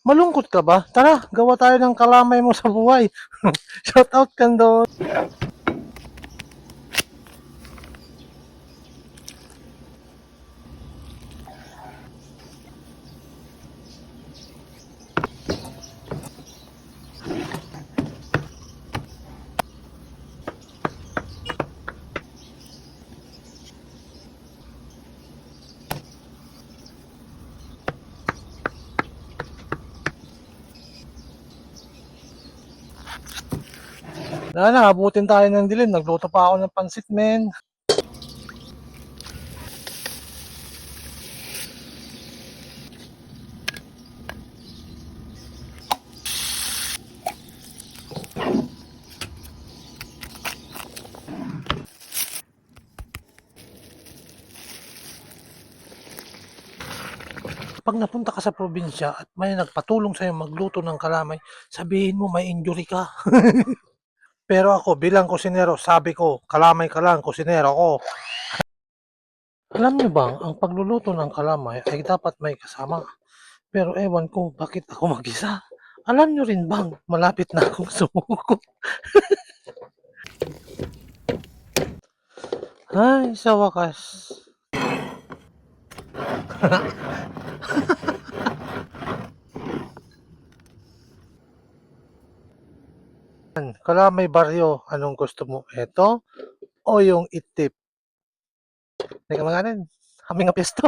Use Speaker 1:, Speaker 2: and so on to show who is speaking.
Speaker 1: Malungkot ka ba? Tara, gawa tayo ng kalamay mo sa buhay. Shout out Kando. Wala na, abutin tayo ng dilim. Nagluto pa ako ng pansit, men. Pag napunta ka sa probinsya at may nagpatulong sa'yo magluto ng kalamay, sabihin mo may injury ka. Pero ako bilang kusinero, sabi ko, kalamay ka lang, kusinero ko. Alam niyo bang ang pagluluto ng kalamay ay dapat may kasama? Pero ewan ko bakit ako mag-isa. Alam niyo rin bang malapit na akong sumuko? Ay, sa wakas. Kalamay baryo, anong gusto mo? Eto o yung itip? Teka mga rin, kami nga pesto.